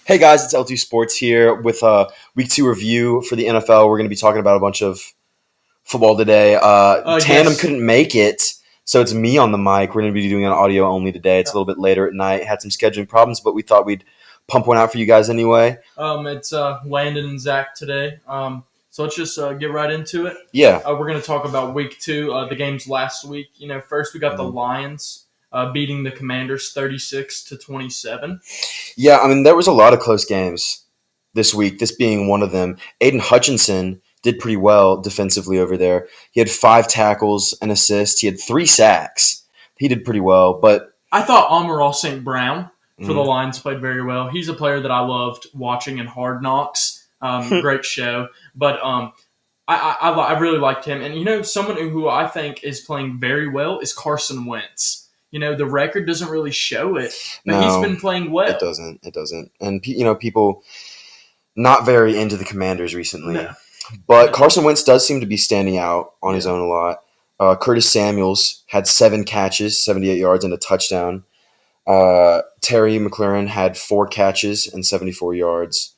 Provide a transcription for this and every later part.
Hey guys, it's L2 Sports here with a week two review for the NFL. We're going to be talking about a bunch of football today. Tandem Yes. couldn't make it, so it's me on the mic. We're going to be doing an audio only today. It's a little bit later at night. Had some scheduling problems, but we thought we'd pump one out for you guys anyway. It's Landon and Zach today. So let's just get right into it. Yeah. We're going to talk about week two, the games last week. First we got the Lions beating the Commanders 36-27. Yeah, I mean, there was a lot of close games this week, this being one of them. Aiden Hutchinson did pretty well defensively over there. He had 5 tackles, an assist. He had 3 sacks. He did pretty well, but I thought Amon-Ra St. Brown for the Lions played very well. He's a player that I loved watching in Hard Knocks. Great show. But I really liked him. And, someone who I think is playing very well is Carson Wentz. The record doesn't really show it, but he's been playing well. It doesn't. And, people not very into the Commanders recently. No. But Carson Wentz does seem to be standing out on his own a lot. Curtis Samuels had 7 catches, 78 yards, and a touchdown. Terry McLaurin had 4 catches and 74 yards.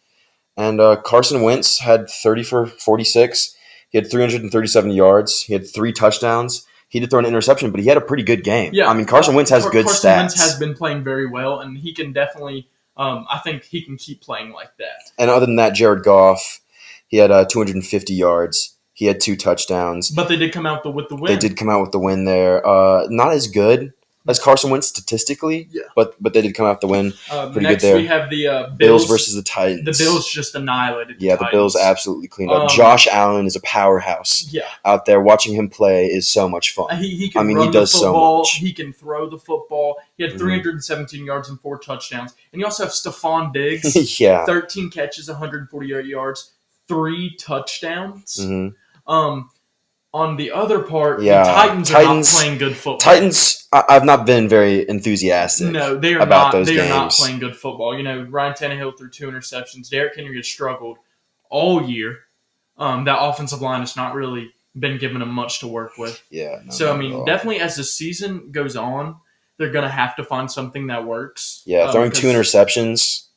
And Carson Wentz had 30 for 46. He had 337 yards. He had 3 touchdowns. He did throw an interception, but he had a pretty good game. Yeah, I mean, Carson Wentz has good stats. Carson Wentz has been playing very well, and he can definitely I think he can keep playing like that. And other than that, Jared Goff, he had 250 yards. He had 2 touchdowns. But they did come out with the win. They did come out with the win there. Not as good as Carson Wentz statistically, but they did come out the win. Pretty next good there. We have the Bills versus the Titans. The Bills just annihilated the Titans. The Bills absolutely cleaned up. Josh Allen is a powerhouse out there. Watching him play is so much fun. He does so much. He can throw the football. He had 317 yards and 4 touchdowns. And you also have Stephon Diggs. 13 catches, 148 yards, 3 touchdowns. On the other part, the Titans are not playing good football. Titans, I've not been very enthusiastic. No, they are about not. Those they games. Are not playing good football. Ryan Tannehill threw 2 interceptions. Derrick Henry has struggled all year. That offensive line has not really been given him much to work with. Definitely as the season goes on, they're going to have to find something that works. Yeah, throwing 2 interceptions.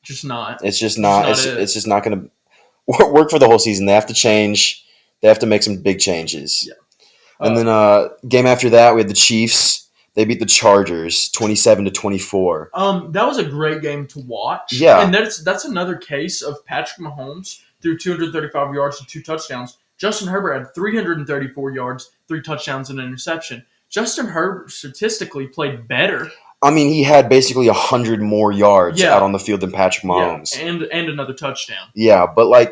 Just not. It's just not. It's just not going to work for the whole season. They have to change. They have to make some big changes. Yeah. And then game after that, we had the Chiefs. They beat the Chargers 27-24. That was a great game to watch. Yeah. And that's another case of Patrick Mahomes threw 235 yards and 2 touchdowns. Justin Herbert had 334 yards, 3 touchdowns, and an interception. Justin Herbert statistically played better. I mean, he had basically 100 more yards out on the field than Patrick Mahomes. Yeah, and another touchdown. Yeah, but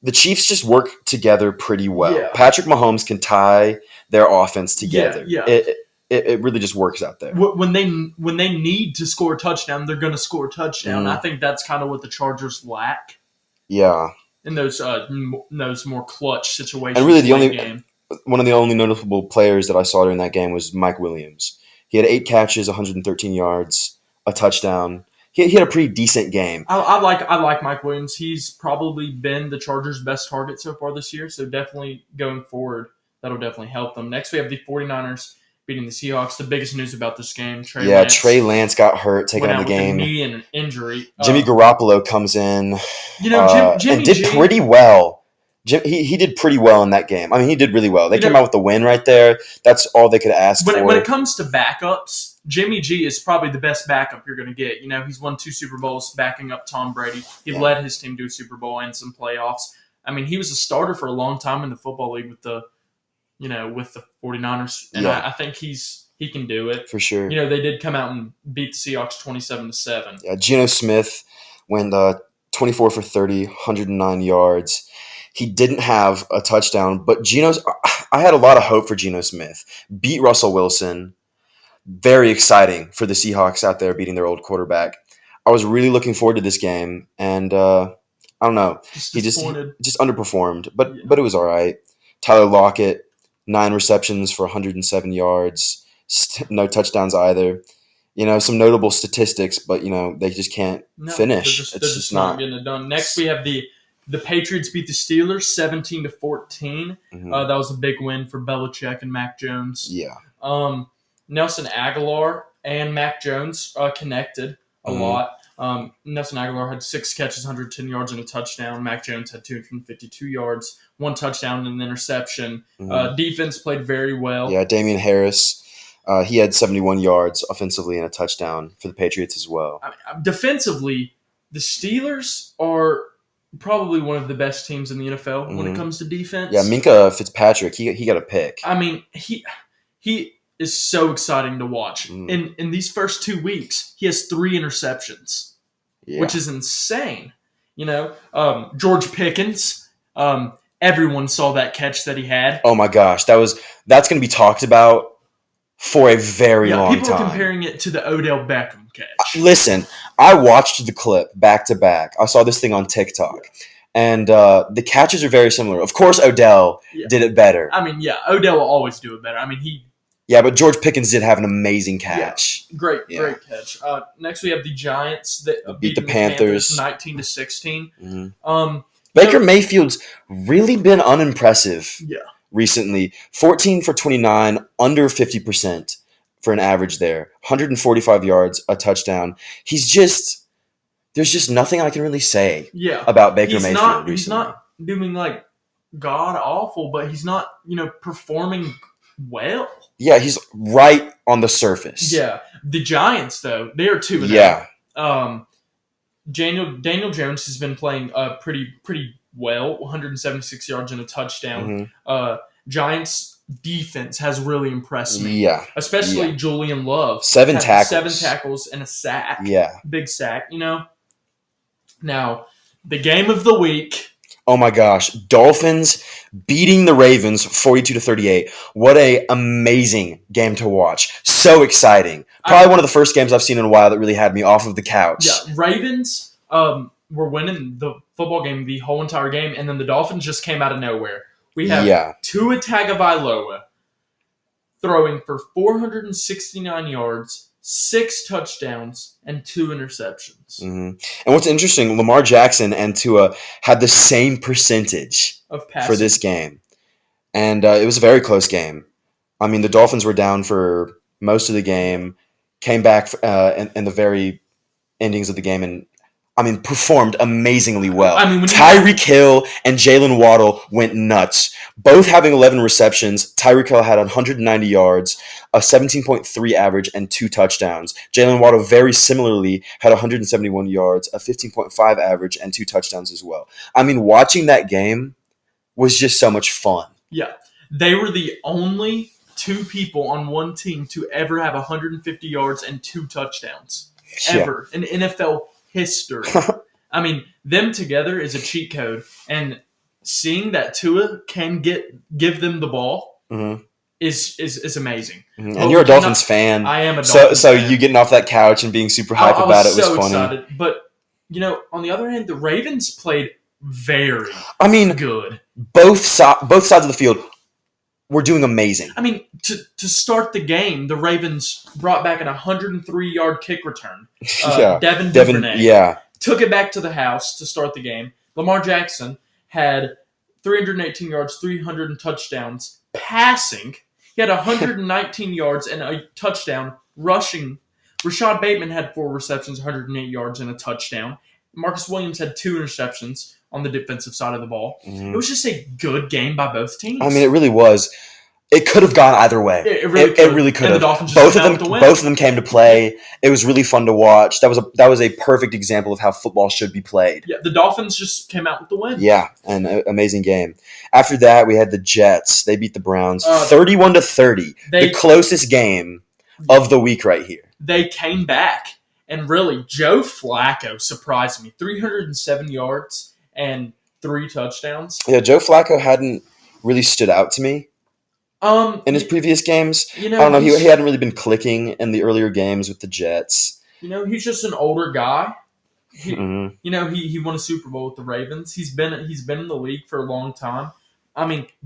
the Chiefs just work together pretty well. Yeah. Patrick Mahomes can tie their offense together. Yeah. It really just works out there. When they need to score a touchdown, they're going to score a touchdown. I think that's kind of what the Chargers lack. Yeah. In those more clutch situations. And really one of the only notable players that I saw during that game was Mike Williams. He had 8 catches, 113 yards, a touchdown. He had a pretty decent game. I like Mike Williams. He's probably been the Chargers' best target so far this year, so definitely going forward, that'll definitely help them. Next, we have the 49ers beating the Seahawks. The biggest news about this game, Trey Lance got hurt, taking out the game. With a knee and an injury. Jimmy Garoppolo comes in Jimmy and did pretty well. He did pretty well in that game. I mean, he did really well. They came out with the win right there. That's all they could ask for. When it comes to backups, Jimmy G is probably the best backup you're going to get. He's won 2 Super Bowls backing up Tom Brady. He led his team to a Super Bowl and some playoffs. I mean, he was a starter for a long time in the football league with the 49ers, and I think he can do it. For sure. They did come out and beat the Seahawks 27-7. Yeah, Geno Smith went 24 for 30, 109 yards. He didn't have a touchdown, but I had a lot of hope for Geno Smith. Beat Russell Wilson. Very exciting for the Seahawks out there beating their old quarterback. I was really looking forward to this game, and I don't know. He just underperformed, but it was all right. Tyler Lockett, 9 receptions for 107 yards, no touchdowns either. Some notable statistics, but they just can't finish. They're just not getting it done. Next, we have the Patriots beat the Steelers 17-14. That was a big win for Belichick and Mac Jones. Yeah. Nelson Aguilar and Mac Jones connected a lot. Nelson Aguilar had 6 catches, 110 yards, and a touchdown. Mac Jones had 252 yards, 1 touchdown, and an interception. Defense played very well. Yeah, Damian Harris, he had 71 yards offensively and a touchdown for the Patriots as well. Defensively, the Steelers are probably one of the best teams in the NFL when it comes to defense. Yeah, Minkah Fitzpatrick, he got a pick. I mean, he is so exciting to watch. In these first 2 weeks, he has 3 interceptions, which is insane. George Pickens, everyone saw that catch that he had. Oh my gosh, that's going to be talked about for a very long time. People are comparing it to the Odell Beckham catch. Listen, I watched the clip back to back. I saw this thing on TikTok. And the catches are very similar. Of course, Odell did it better. I mean, Odell will always do it better. I mean, Yeah, but George Pickens did have an amazing catch. Yeah, great catch. Next, we have the Giants that beat the Panthers 19-16. Baker Mayfield's really been unimpressive recently. 14 for 29, under 50% for an average there. 145 yards, a touchdown. There's just nothing I can really say about Baker Mayfield recently. He's not doing like god awful, but he's not, performing well. Yeah, he's right on the surface. Yeah. The Giants, though, they are 2-0. Yeah. Daniel Jones has been playing pretty well, 176 yards and a touchdown. Giants defense has really impressed me. Yeah. Especially Julian Love. 7 tackles. 7 tackles and a sack. Yeah. Big sack, Now, the game of the week. Oh my gosh, Dolphins beating the Ravens 42-38. What a amazing game to watch. So exciting. Probably one of the first games I've seen in a while that really had me off of the couch. Yeah, Ravens were winning the football game the whole entire game, and then the Dolphins just came out of nowhere. We have Tua Tagovailoa throwing for 469 yards, 6 touchdowns, and 2 interceptions. And what's interesting, Lamar Jackson and Tua had the same percentage of passing for this game. And it was a very close game. I mean, the Dolphins were down for most of the game, came back in the very endings of the game, and performed amazingly well. Tyreek Hill and Jalen Waddle went nuts. Both having 11 receptions. Tyreek Hill had 190 yards, a 17.3 average, and 2 touchdowns. Jalen Waddle very similarly had 171 yards, a 15.5 average, and 2 touchdowns as well. Watching that game was just so much fun. Yeah. They were the only 2 people on one team to ever have 150 yards and 2 touchdowns. Ever. In NFL history. Them together is a cheat code, and seeing that Tua can give them the ball is amazing. And you're a Dolphins fan. I am a Dolphins fan. So you getting off that couch and being super hype about it was funny. Excited. But on the other hand, the Ravens played very good. Both sides of the field were doing amazing. To start the game, the Ravens brought back an 103-yard kick return. Devin Duvernay took it back to the house to start the game. Lamar Jackson had 318 yards, 300 touchdowns passing. He had 119 yards and a touchdown rushing. Rashad Bateman had 4 receptions, 108 yards and a touchdown. Marcus Williams had 2 interceptions on the defensive side of the ball. It was just a good game by both teams. It really was. It could have gone either way. It really could have. Both of them came to play. It was really fun to watch. That was a perfect example of how football should be played. Yeah, the Dolphins just came out with the win. Yeah, an amazing game. After that, we had the Jets. They beat the Browns 31-30. The closest game of the week right here. They came back, and really, Joe Flacco surprised me. 307 yards and 3 touchdowns. Yeah, Joe Flacco hadn't really stood out to me. In his previous games, I don't know. He hadn't really been clicking in the earlier games with the Jets. He's just an older guy. He won a Super Bowl with the Ravens. He's been in the league for a long time.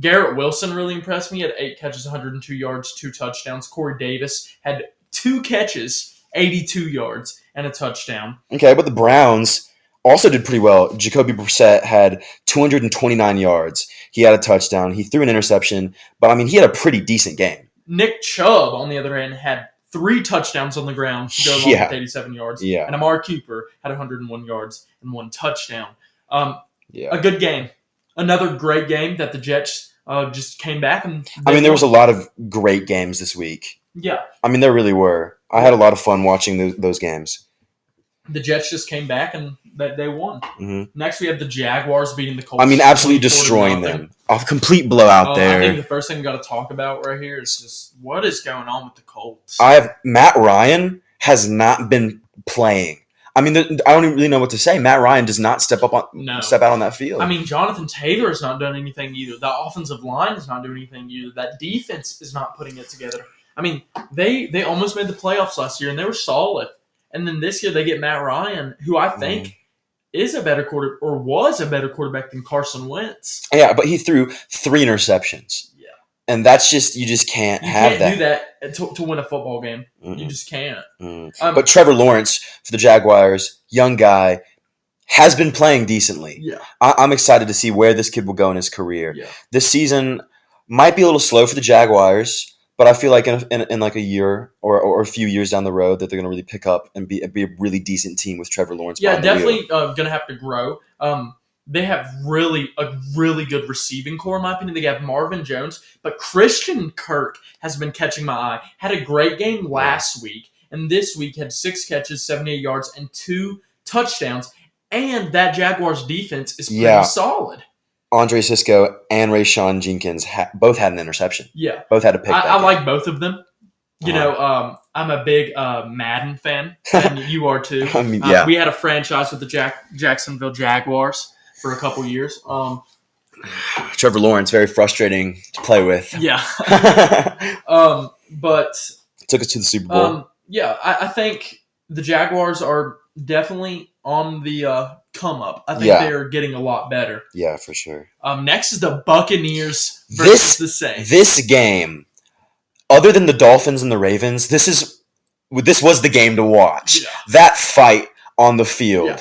Garrett Wilson really impressed me. He had 8 catches, 102 yards, 2 touchdowns. Corey Davis had 2 catches, 82 yards, and a touchdown. Okay, but the Browns also did pretty well. Jacoby Brissett had 229 yards. He had a touchdown. He threw an interception. But, he had a pretty decent game. Nick Chubb, on the other hand, had 3 touchdowns on the ground to go along Yeah. with 87 yards. Yeah. And Amari Cooper had 101 yards and 1 touchdown. Yeah. A good game. Another great game that the Jets just came back and there was a lot of great games this week. Yeah. There really were. I had a lot of fun watching those games. The Jets just came back and they won. Mm-hmm. Next, we have the Jaguars beating the Colts. Absolutely destroying them. A complete blowout there. I think the first thing we got to talk about right here is just what is going on with the Colts. Matt Ryan has not been playing. I don't really know what to say. Matt Ryan does not step out on that field. Jonathan Taylor has not done anything either. The offensive line is not doing anything either. That defense is not putting it together. They almost made the playoffs last year and they were solid. And then this year they get Matt Ryan, who I think is a better was a better quarterback than Carson Wentz. Yeah, but he threw 3 interceptions. Yeah, and that's you just can't have that. You can't do that to win a football game. Mm-hmm. You just can't. Mm-hmm. But Trevor Lawrence for the Jaguars, young guy, has been playing decently. Yeah, I'm excited to see where this kid will go in his career. Yeah. This season might be a little slow for the Jaguars. But I feel like in like a year or a few years down the road that they're going to really pick up and be a really decent team with Trevor Lawrence. Yeah, definitely going to have to grow. They have a really good receiving core, in my opinion. They have Marvin Jones, but Christian Kirk has been catching my eye. Had a great game last week, and this week had 6 catches, 78 yards, and 2 touchdowns. And that Jaguars defense is pretty solid. Andre Sisco and Rayshawn Jenkins both had an interception. Yeah. Both had a pick. I like both of them. I'm a big Madden fan, and you are too. We had a franchise with the Jacksonville Jaguars for a couple years. Trevor Lawrence, very frustrating to play with. Yeah. But took us to the Super Bowl. I think the Jaguars are definitely on the come up. I think they're getting a lot better. Yeah, for sure. Next is the Buccaneers versus the Saints. This game, other than the Dolphins and the Ravens, this was the game to watch. Yeah. That fight on the field. Yeah.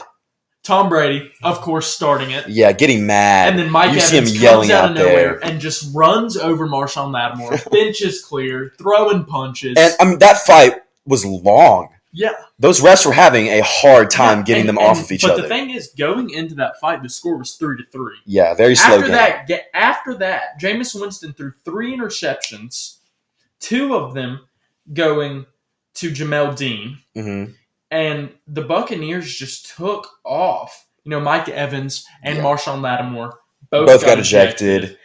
Tom Brady, of course, starting it. Yeah, getting mad. And then Mike Evans comes out of nowhere and just runs over Marshawn Lattimore. Bench is clear, throwing punches. And that fight was long. Yeah. Those refs were having a hard time getting them off of each other. But the thing is, going into that fight, the score was 3-3. Yeah, very slow game. After that, Jameis Winston threw 3 interceptions, 2 of them going to Jamel Dean. Mm-hmm. And the Buccaneers just took off. Mike Evans and Marshawn Lattimore both got ejected.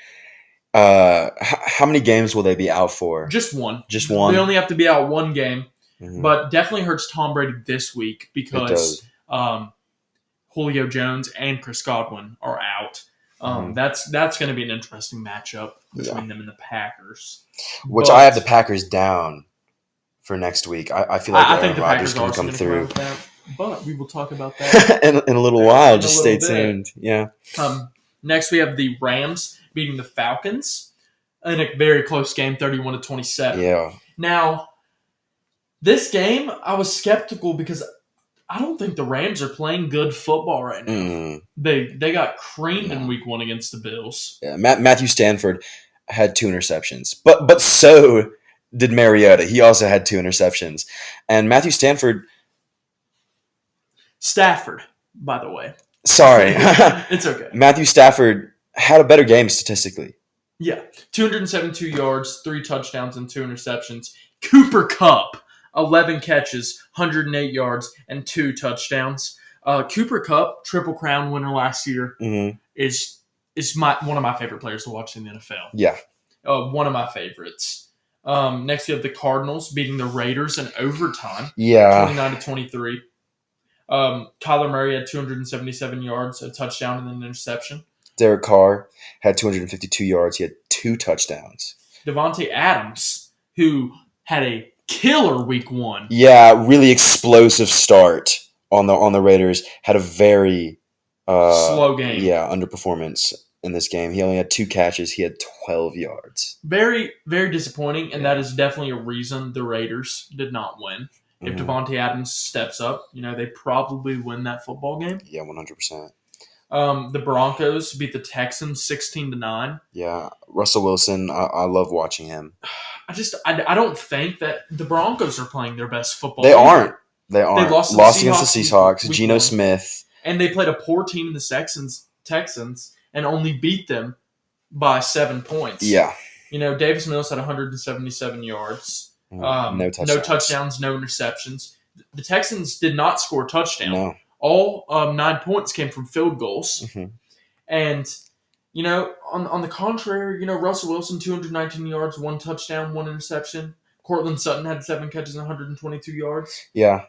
How many games will they be out for? Just one. Just one? They only have to be out one game. Mm-hmm. But definitely hurts Tom Brady this week because Julio Jones and Chris Godwin are out. That's going to be an interesting matchup between them and the Packers. I have the Packers down for next week. I feel like Aaron Rodgers can come through. But we will talk about that in a little while. Just stay tuned. Yeah. Next, we have the Rams beating the Falcons in a very close game, 31-27. Yeah. Now, this game, I was skeptical because I don't think the Rams are playing good football right now. Mm. They got creamed in Week 1 against the Bills. Yeah, Matthew Stafford had 2 interceptions, but so did Mariota. He also had 2 interceptions, and Matthew Stafford, by the way. Sorry, it's okay. Matthew Stafford had a better game statistically. Yeah, 272 yards, 3 touchdowns, and 2 interceptions. Cooper Kupp. 11 catches, 108 yards, and 2 touchdowns. Cooper Kupp, Triple Crown winner last year, is one of my favorite players to watch in the NFL. Yeah. One of my favorites. Next, we have the Cardinals beating the Raiders in overtime. Yeah. 29-23. Kyler Murray had 277 yards, a touchdown, and an interception. Derek Carr had 252 yards. He had 2 touchdowns. Devontae Adams, who had a killer Week 1. Yeah, really explosive start on the Raiders. Had a very slow game. Yeah, underperformance in this game. He only had 2 catches. He had 12 yards. Very, very disappointing, and that is definitely a reason the Raiders did not win. If Devontae Adams steps up, they probably win that football game. Yeah, 100%. The Broncos beat the Texans 16-9. Yeah, Russell Wilson. I love watching him. I don't think that the Broncos are playing their best football. They either. aren't. They aren't. lost to Lost the against the Seahawks Seahawks. week Geno one. Smith. And they played a poor team in the Texans and only beat them by 7 points. Yeah. Davis Mills had 177 yards. No touchdowns. No touchdowns, no interceptions. The Texans did not score a touchdown. No. All 9 points came from field goals. Mhm. And, on the contrary, Russell Wilson, 219 yards, 1 touchdown, 1 interception. Cortland Sutton had 7 catches and 122 yards. Yeah.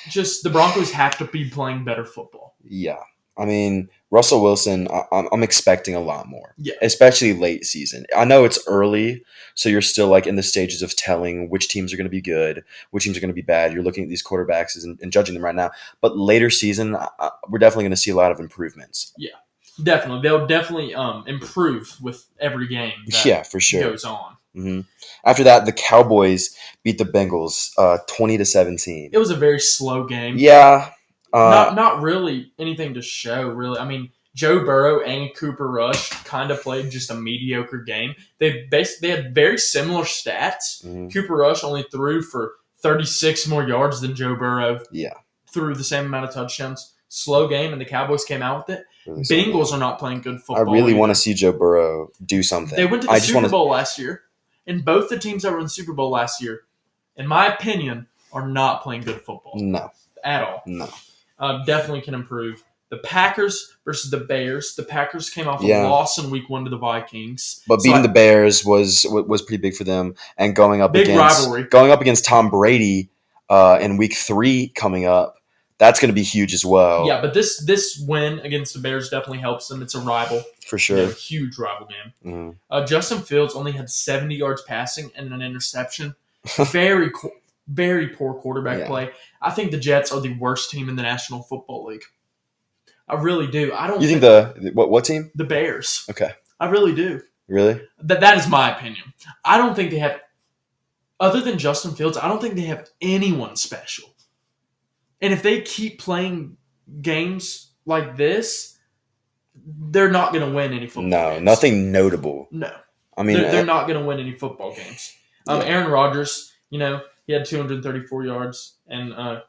Just the Broncos have to be playing better football. Yeah. I mean, Russell Wilson, I'm expecting a lot more. Yeah. Especially late season. I know it's early, so you're still in the stages of telling which teams are going to be good, which teams are going to be bad. You're looking at these quarterbacks and judging them right now. But later season, we're definitely going to see a lot of improvements. Yeah, definitely. They'll definitely improve with every game that for sure. goes on. Mm-hmm. After that, the Cowboys beat the Bengals 20-17. It was a very slow game. Yeah. Not really anything to show, really. I mean, Joe Burrow and Cooper Rush kind of played just a mediocre game. They had very similar stats. Mm-hmm. Cooper Rush only threw for 36 more yards than Joe Burrow. Yeah. Threw the same amount of touchdowns. Slow game, and the Cowboys came out with it. Really Bengals are not playing good football. I really want to see Joe Burrow do something. They went to the Super Bowl last year, and both the teams that were in the Super Bowl last year, in my opinion, are not playing good football. No. At all. No. Definitely can improve. The Packers versus the Bears. The Packers came off a loss in Week 1 to the Vikings, but beating the Bears was pretty big for them. And going up against Tom Brady in Week 3 coming up, that's going to be huge as well. Yeah, but this win against the Bears definitely helps them. It's a rival for sure, huge rival game. Mm-hmm. Justin Fields only had 70 yards passing and an interception. Very poor quarterback play. I think the Jets are the worst team in the National Football League. I really do. I don't. You think the what team? The Bears. Okay. I really do. Really? That is my opinion. I don't think they have, other than Justin Fields, I don't think they have anyone special. And if they keep playing games like this, they're not going to win any football games. Nothing notable. No. I mean, they're not going to win any football games. Aaron Rodgers, he had 234 yards and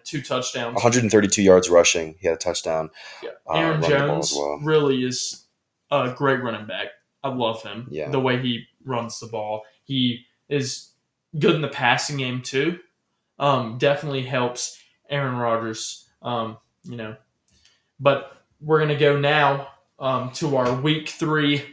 2 touchdowns. 132 yards rushing. He had a touchdown. Yeah. Aaron Jones really is a great running back. I love him. Yeah. The way he runs the ball. He is good in the passing game too. Definitely helps Aaron Rodgers. But we're gonna go now to our Week 3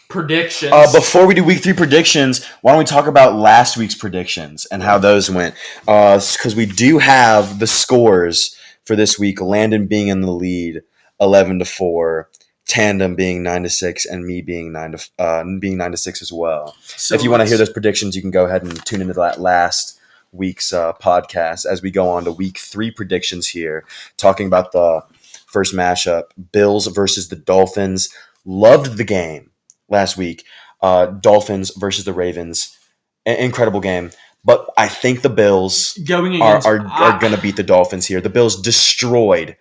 predictions. Before we do Week 3 predictions, why don't we talk about last week's predictions and how those went? Because we do have the scores for this week. Landon being in the lead, 11-4. Tandem being 9-6, and me being 9-6 as well. So if you want to hear those predictions, you can go ahead and tune into that last week's podcast as we go on to Week 3 predictions here, talking about the first matchup, Bills versus the Dolphins. Loved the game last week. Dolphins versus the Ravens. Incredible game. But I think the Bills are going to beat the Dolphins here. The Bills destroyed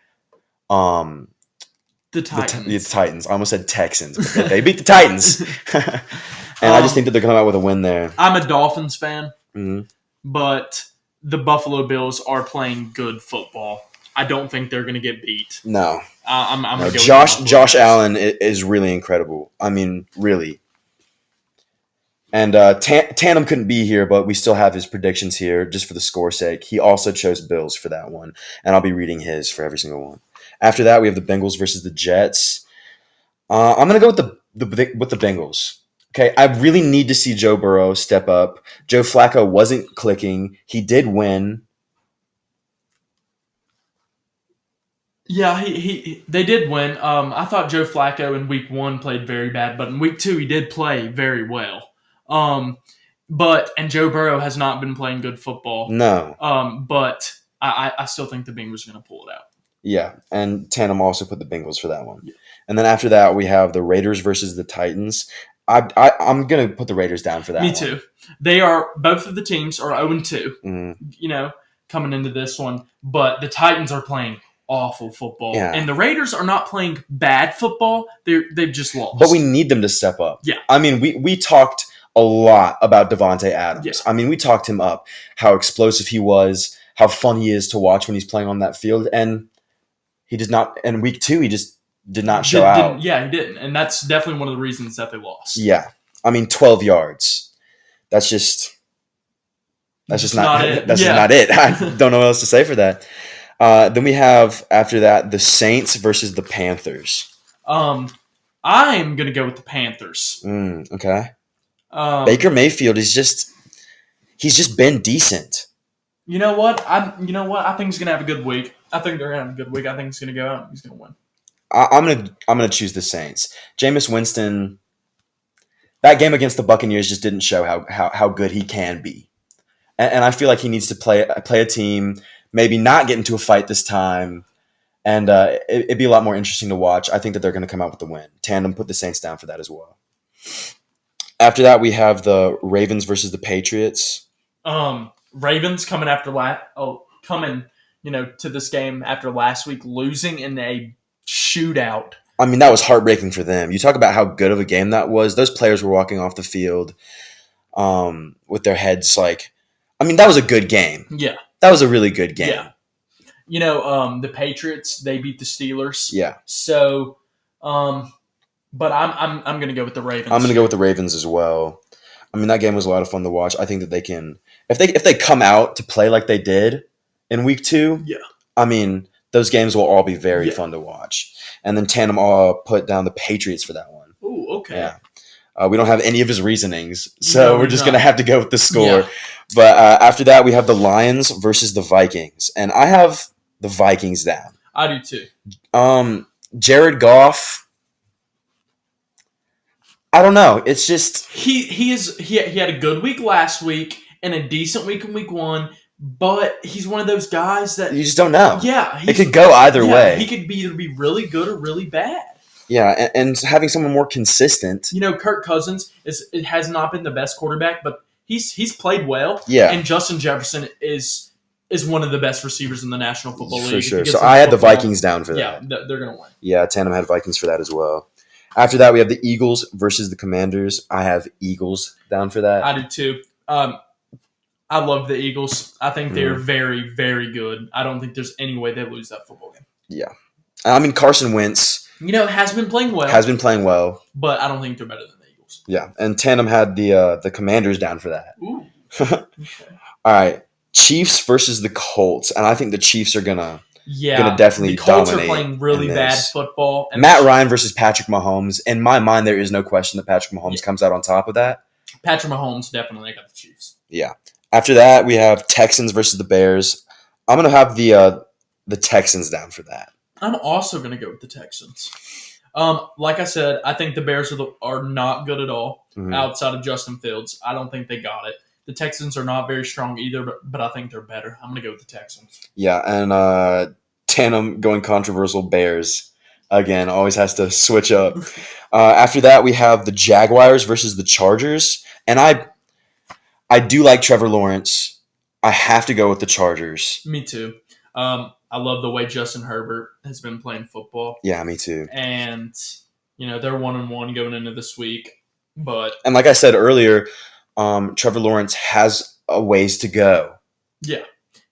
the Titans. The Titans. I almost said Texans, but they beat the Titans. And I just think that they're coming out with a win there. I'm a Dolphins fan, mm-hmm. but the Buffalo Bills are playing good football. I don't think they're going to get beat. No. I'm going to go Josh Allen is really incredible. I mean, really. And Tandem couldn't be here, but we still have his predictions here just for the score's sake. He also chose Bills for that one, and I'll be reading his for every single one. After that, we have the Bengals versus the Jets. I'm going to go with the Bengals. Okay, I really need to see Joe Burrow step up. Joe Flacco wasn't clicking. He did win. Yeah, they did win. I thought Joe Flacco in Week 1 played very bad, but in Week 2 he did play very well. And Joe Burrow has not been playing good football. No. But I still think the Bengals are going to pull it out. Yeah, and Tandem also put the Bengals for that one. Yeah. And then after that, we have the Raiders versus the Titans. I'm going to put the Raiders down for that one. Me too. They are, both of the teams are 0-2, mm-hmm. Coming into this one. But the Titans are playing awful football. Yeah. And the Raiders are not playing bad football. They've just lost. But we need them to step up. Yeah. I mean, we talked a lot about Devontae Adams. Yeah. I mean, we talked him up, how explosive he was, how fun he is to watch when he's playing on that field. And he did not – in week 2, he just did not show out. Yeah, he didn't. And that's definitely one of the reasons that they lost. Yeah. I mean, 12 yards. That's just not it. That's just not it. I don't know what else to say for that. Then we have, after that, the Saints versus the Panthers. I'm going to go with the Panthers. Okay. Baker Mayfield is he's just been decent. You know what? I think he's gonna have a good week. I think they're gonna have a good week. I think he's gonna go out and he's gonna win. I'm gonna choose the Saints. Jameis Winston. That game against the Buccaneers just didn't show how good he can be, and I feel like he needs to play a team. Maybe not get into a fight this time, and it'd be a lot more interesting to watch. I think that they're gonna come out with the win. Tandem put the Saints down for that as well. After that, we have the Ravens versus the Patriots. Ravens coming to this game after last week losing in a shootout. I mean, that was heartbreaking for them. You talk about how good of a game that was. Those players were walking off the field with their heads like, I mean, that was a good game. Yeah. That was a really good game. Yeah. The Patriots, they beat the Steelers. Yeah. So, but I'm going to go with the Ravens. I'm going to go with the Ravens as well. I mean, that game was a lot of fun to watch. I think that they can, if they come out to play like they did in week 2. Yeah. I mean, those games will all be very fun to watch. And then Tandem put down the Patriots for that one. Ooh, okay. Yeah. We don't have any of his reasonings, so we're just going to have to go with the score. Yeah. But after that, we have the Lions versus the Vikings, and I have the Vikings down. I do too. Jared Goff. I don't know. It's just he had a good week last week and a decent week in week 1, but he's one of those guys that you just don't know. Yeah, it could go either way. He could either be really good or really bad. Yeah, and having someone more consistent. Kirk Cousins has not been the best quarterback, but he's played well. Yeah, and Justin Jefferson is one of the best receivers in the National Football League. For sure. So I had the Vikings down for that. Yeah, they're gonna win. Yeah, Tandem had Vikings for that as well. After that, we have the Eagles versus the Commanders. I have Eagles down for that. I do too. I love the Eagles. I think they're very, very good. I don't think there's any way they lose that football game. Yeah. I mean, Carson Wentz. Has been playing well. But I don't think they're better than the Eagles. Yeah, and Tandem had the Commanders down for that. Ooh. Okay. All right. Chiefs versus the Colts. And I think the Chiefs are going to definitely dominate. The Colts are playing really bad football. And Matt Ryan versus Patrick Mahomes. In my mind, there is no question that Patrick Mahomes comes out on top of that. Patrick Mahomes definitely got the Chiefs. Yeah. After that, we have Texans versus the Bears. I'm going to have the Texans down for that. I'm also going to go with the Texans. Like I said, I think the Bears are not good at all outside of Justin Fields. I don't think they got it. The Texans are not very strong either, but I think they're better. I'm going to go with the Texans. Yeah, and Tandem going controversial Bears. Again, always has to switch up. After that, we have the Jaguars versus the Chargers. And I do like Trevor Lawrence. I have to go with the Chargers. Me too. I love the way Justin Herbert has been playing football. Yeah, me too. And, they're 1-1 going into this week. And like I said earlier, Trevor Lawrence has a ways to go. Yeah.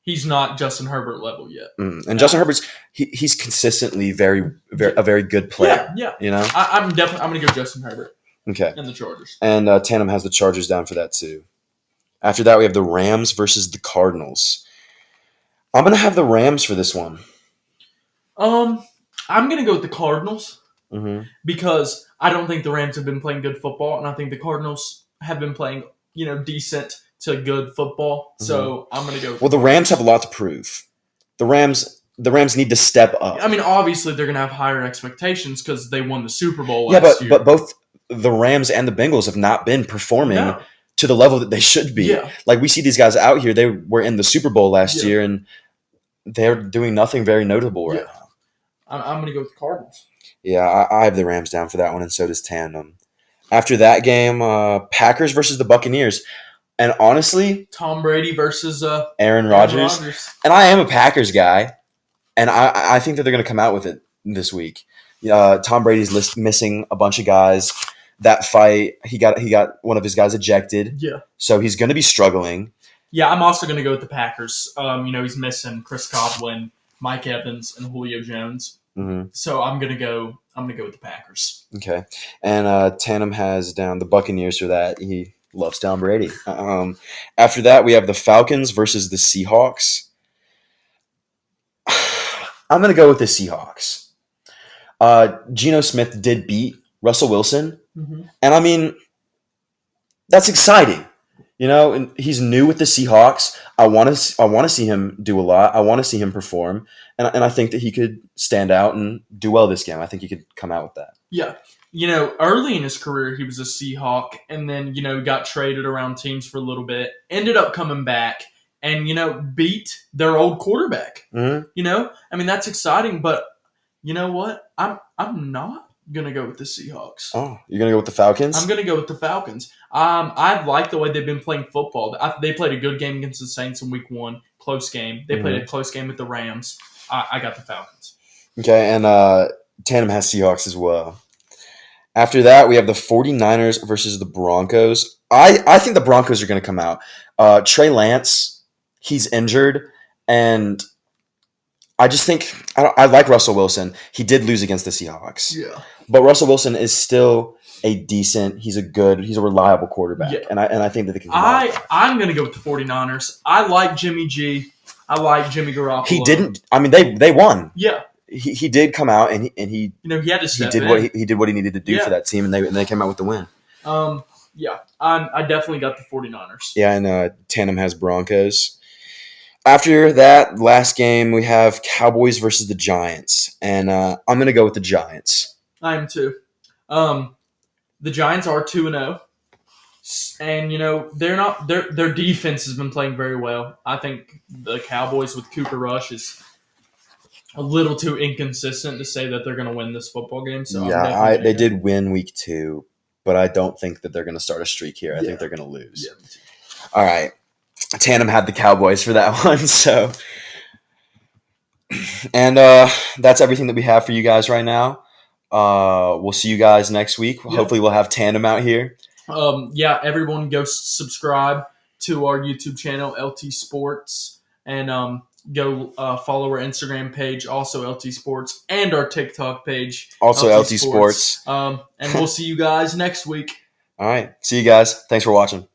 He's not Justin Herbert level yet. And Justin Herbert's he's consistently a very good player. Yeah. I'm going to go Justin Herbert. Okay. And the Chargers. And Tandem has the Chargers down for that too. After that, we have the Rams versus the Cardinals. I'm going to have the Rams for this one. I'm going to go with the Cardinals because I don't think the Rams have been playing good football, and I think the Cardinals have been playing, decent to good football. So I'm going to go. Well, the Rams have a lot to prove. The Rams need to step up. I mean, obviously they're going to have higher expectations because they won the Super Bowl last year. But both the Rams and the Bengals have not been performing to the level that they should be. Yeah. Like we see these guys out here, they were in the Super Bowl last year, and they're doing nothing very notable right now. I'm going to go with the Cardinals. Yeah, I have the Rams down for that one, and so does Tandem. After that game, Packers versus the Buccaneers. And honestly, Tom Brady versus Aaron Rodgers. And I am a Packers guy. and I think that they're going to come out with it this week. Tom Brady's missing a bunch of guys. That fight, he got one of his guys ejected, Yeah. so he's going to be struggling. Yeah, I'm also going to go with the Packers. He's missing Chris Godwin, Mike Evans, and Julio Jones. Mm-hmm. So I'm gonna go with the Packers. Okay, and Tandem has down the Buccaneers for that. He loves Tom Brady. After that, we have the Falcons versus the Seahawks. I'm gonna go with the Seahawks. Geno Smith did beat Russell Wilson, and I mean that's exciting. And he's new with the Seahawks. I want to see him do a lot. I want to see him perform, and I think that he could stand out and do well this game. I think he could come out with that. Yeah. Early in his career, he was a Seahawk, and then, got traded around teams for a little bit, ended up coming back, and, beat their old quarterback. Mm-hmm. That's exciting, but you know what? I'm not going to go with the Seahawks. Oh, you're going to go with the Falcons? I'm going to go with the Falcons. I like the way they've been playing football. They played a good game against the Saints in week 1, close game. They played a close game with the Rams. I got the Falcons. Okay, and Tandem has Seahawks as well. After that, we have the 49ers versus the Broncos. I think the Broncos are going to come out. Trey Lance, he's injured, and I just think I like Russell Wilson. He did lose against the Seahawks. Yeah. But Russell Wilson is still he's a reliable quarterback. Yeah. And I think that they can come out. I'm going to go with the 49ers. I like Jimmy G. I like Jimmy Garoppolo. He didn't – I mean, they won. Yeah. He did come out and he he had to step he did in. He did what he needed to do for that team, and they came out with the win. Yeah. I definitely got the 49ers. Yeah, and Tandem has Broncos. After that last game, we have Cowboys versus the Giants, and I'm going to go with the Giants. I am too. The Giants are 2-0, and they're not. Their defense has been playing very well. I think the Cowboys with Cooper Rush is a little too inconsistent to say that they're going to win this football game. So yeah, they did win week 2, but I don't think that they're going to start a streak here. I think they're going to lose. Yeah. All right. Tandem had the Cowboys for that one, so and that's everything that we have for you guys right now. We'll see you guys next week. Yep. Hopefully we'll have Tandem out here. Everyone go subscribe to our YouTube channel, LT Sports, and go follow our Instagram page, also LT Sports, and our TikTok page, also LT Sports. And we'll see you guys next week. All right. See you guys. Thanks for watching.